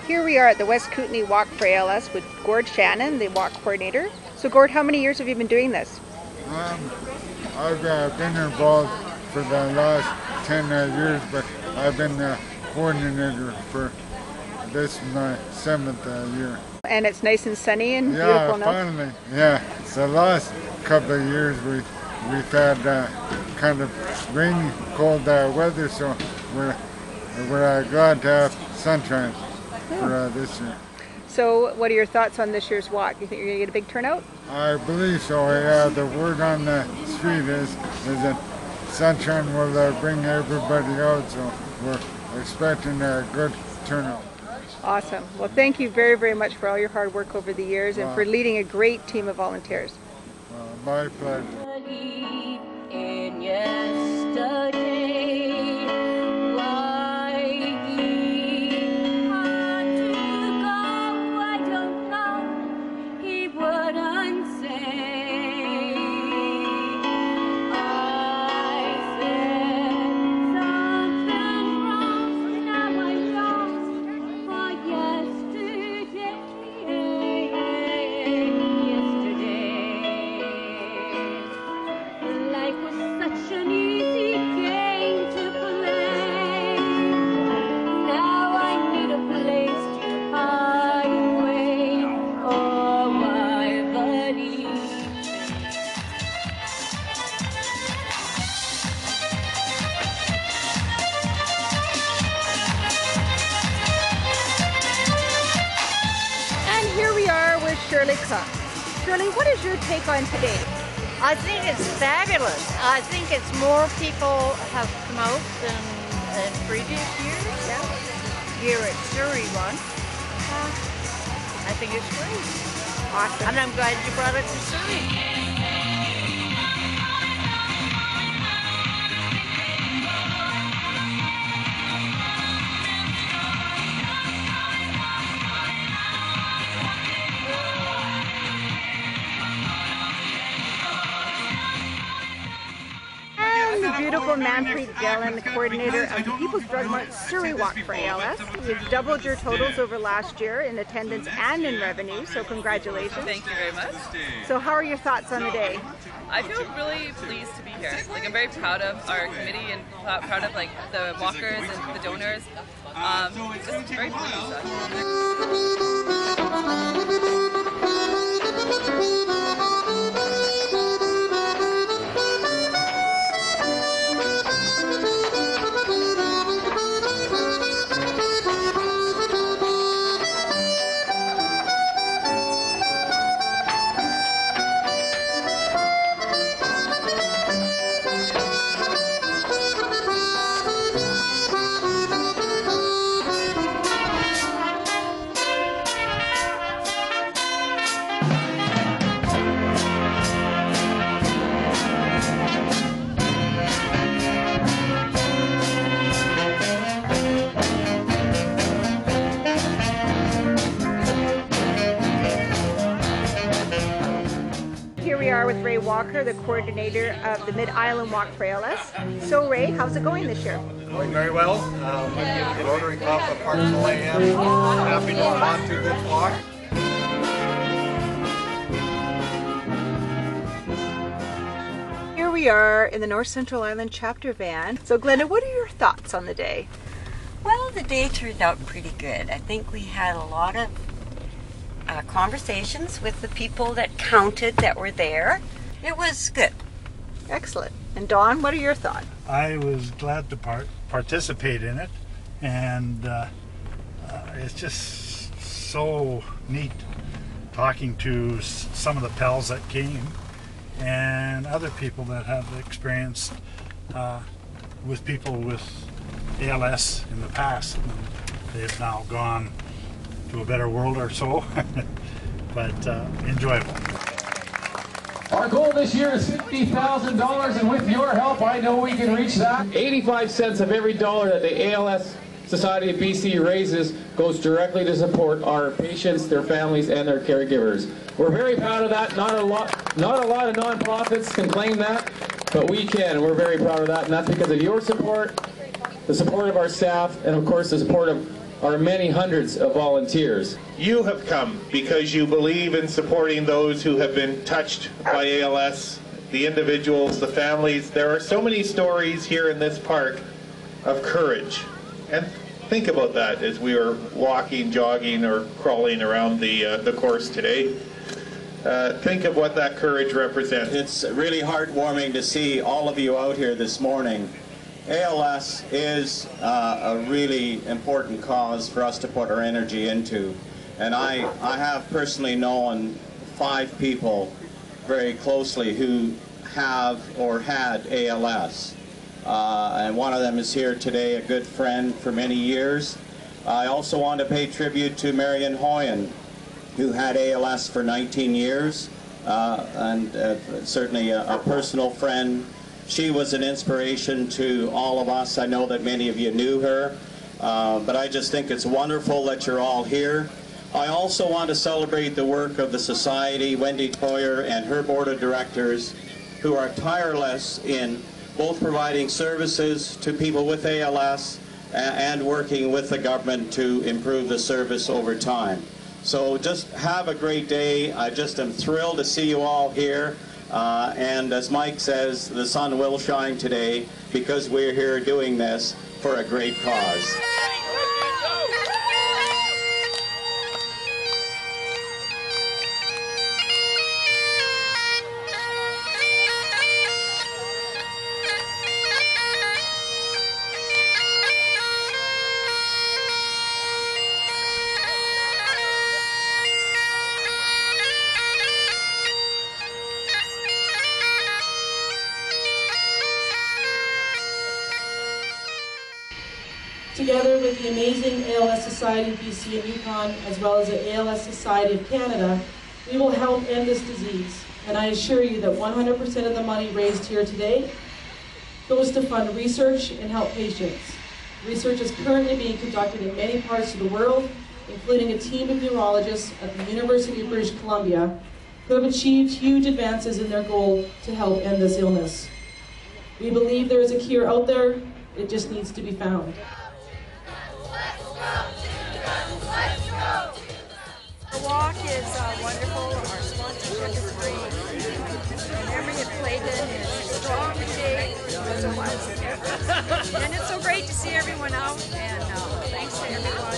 Here we are at the West Kootenay Walk for ALS with Gord Shannon, the walk coordinator. So Gord, how many years have you been doing this? I've been involved for the last 10 years, but I've been the coordinator for this my 7th year. And it's nice and sunny and beautiful now? Finally. Yeah, it's the last couple of years we've had kind of rainy, cold weather, so we're glad to have sunshine for this year. So what are your thoughts on this year's walk? You think you're going to get a big turnout? I believe so. Yeah, the word on the street is that sunshine will bring everybody out, so we're expecting a good turnout. Awesome. Well, thank you very, very much for all your hard work over the years and for leading a great team of volunteers. My pleasure. Shirley Cook. Shirley, what is your take on today? I think it's fabulous. I think it's more people have come out than previous years. Yeah. Here at Surrey one. I think it's great. Awesome. And I'm glad you brought it to Surrey. Beautiful Manpreet Dillon, the coordinator of the People's Drug Mart Surrey Walk for ALS. You've doubled your totals over last year in attendance and in revenue, so congratulations. Thank you very much. So how are your thoughts on the day? I feel really pleased to be here. Like, I'm very proud of our committee and proud of like the walkers and the donors. Just very pleased. With Ray Walker, the coordinator of the Mid-Island Walk for ALS. So Ray, how's it going this year? Going very well. The Rotary Club of Parksville AM. Happy to sponsor this walk. Here we are in the North Central Island chapter van. So Glenda, what are your thoughts on the day? Well, the day turned out pretty good. I think we had a lot of conversations with the people that counted that were there. It was good. Excellent. And Dawn, what are your thoughts? I was glad to participate in it, and it's just so neat talking to some of the pals that came and other people that have experienced with people with ALS in the past. They've now gone to a better world or so, but enjoyable. Our goal this year is $50,000, and with your help, I know we can reach that. 85 cents of every dollar that the ALS Society of BC raises goes directly to support our patients, their families, and their caregivers. We're very proud of that. Not a lot of nonprofits can claim that, but we can. We're very proud of that, and that's because of your support, the support of our staff, and of course the support of our many hundreds of volunteers. You have come because you believe in supporting those who have been touched by ALS, the individuals, the families. There are so many stories here in this park of courage. And think about that as we are walking, jogging, or crawling around the course today. Think of what that courage represents. It's really heartwarming to see all of you out here this morning. ALS is a really important cause for us to put our energy into. And I have personally known 5 people very closely who have or had ALS. And one of them is here today, a good friend for many years. I also want to pay tribute to Marion Hoyen, who had ALS for 19 years, and certainly a personal friend. She was an inspiration to all of us. I know that many of you knew her, but I just think it's wonderful that you're all here. I also want to celebrate the work of the Society, Wendy Toyer and her board of directors, who are tireless in both providing services to people with ALS and working with the government to improve the service over time. So just have a great day. I just am thrilled to see you all here. And as Mike says, the sun will shine today because we're here doing this for a great cause. Together with the amazing ALS Society of BC and Yukon, as well as the ALS Society of Canada, we will help end this disease. And I assure you that 100% of the money raised here today goes to fund research and help patients. Research is currently being conducted in many parts of the world, including a team of neurologists at the University of British Columbia, who have achieved huge advances in their goal to help end this illness. We believe there is a cure out there, it just needs to be found. The walk is wonderful. Our sponsorship is great. Memory of Clayton is strong today as it was. And it's so great to see everyone out, and thanks to everyone.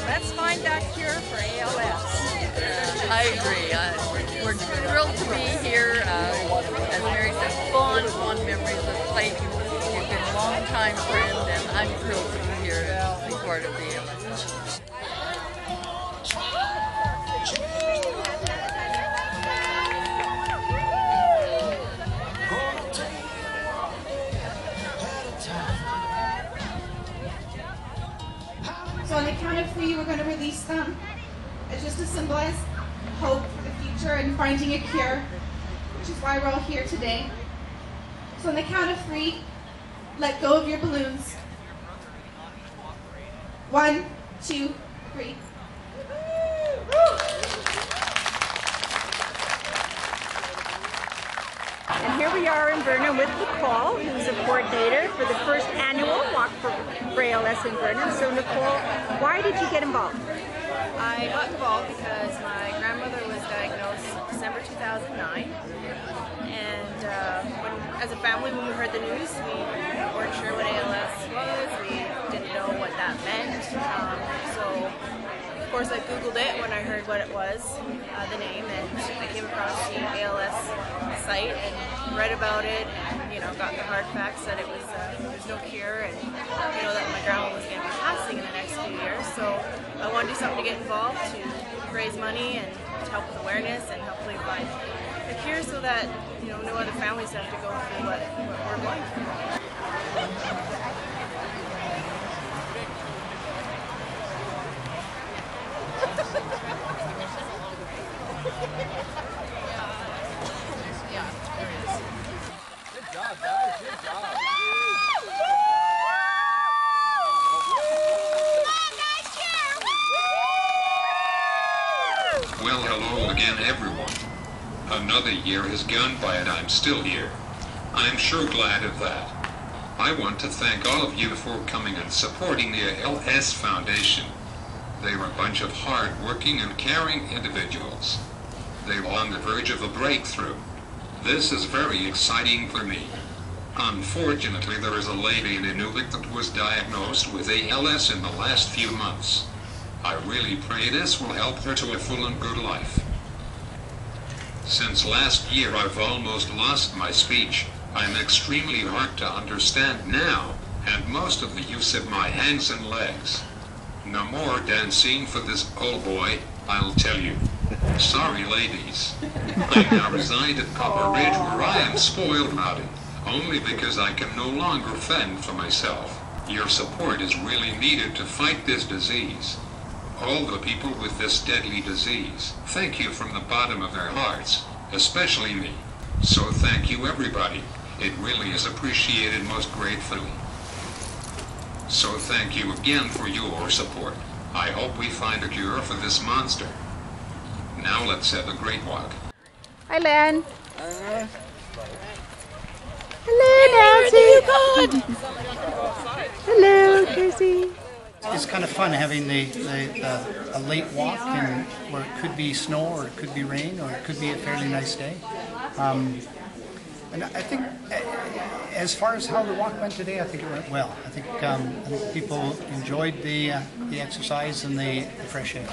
Let's find that cure for ALS. I agree. We're thrilled to be here. As Mary said, fond memories of Clayton. You've been a long-time friend, and I'm thrilled to be here to be part of the ALS. So on the count of 3, we're going to release them. It's just to symbolize hope for the future and finding a cure, which is why we're all here today. So on the count of 3, let go of your balloons. 1, 2, 3. And here we are in Vernon with Nicole, who's a coordinator for the first annual Walk for ALS in Vernon. So Nicole, why did you get involved? I got involved because my grandmother was diagnosed December 2009. And as a family, when we heard the news, we weren't sure what ALS was. We didn't know what that meant. So of course I Googled it when I heard what it was, the name, and I came across the ALS site and read about it, and got the hard facts that it was there's no cure, and that my grandma was going to be passing in the next few years. So I wanted to do something to get involved, to raise money and to help with awareness and hopefully find a cure so that no other families have to go through what we're going through. Good job, guys. Good job. Well, hello again, everyone. Another year has gone by and I'm still here. I'm sure glad of that. I want to thank all of you for coming and supporting the ALS Foundation. They are a bunch of hard-working and caring individuals. They are on the verge of a breakthrough. This is very exciting for me. Unfortunately, there is a lady in Inuvik that was diagnosed with ALS in the last few months. I really pray this will help her to a full and good life. Since last year, I've almost lost my speech. I'm extremely hard to understand now, and most of the use of my hands and legs. No more dancing for this old boy, I'll tell you. Sorry, ladies. I now reside at Copper Ridge where I am spoiled rowdy, only because I can no longer fend for myself. Your support is really needed to fight this disease. All the people with this deadly disease, thank you from the bottom of their hearts, especially me. So thank you, everybody. It really is appreciated most gratefully. So thank you again for your support. I hope we find a cure for this monster. Now let's have a great walk. Hi, Len. Hello, Nancy. Hello, Casey. It's kind of fun having a late walk, and where it could be snow or it could be rain or it could be a fairly nice day. And I think, as far as how the walk went today, I think it went well. I think people enjoyed the exercise and the fresh air.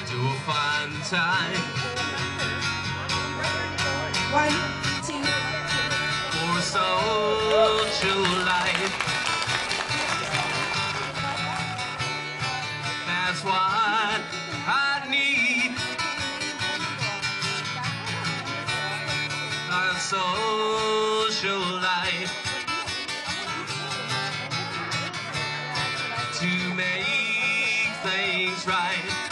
To a fun time. 1, 2. For social life. That's what I need. A social life to make things right.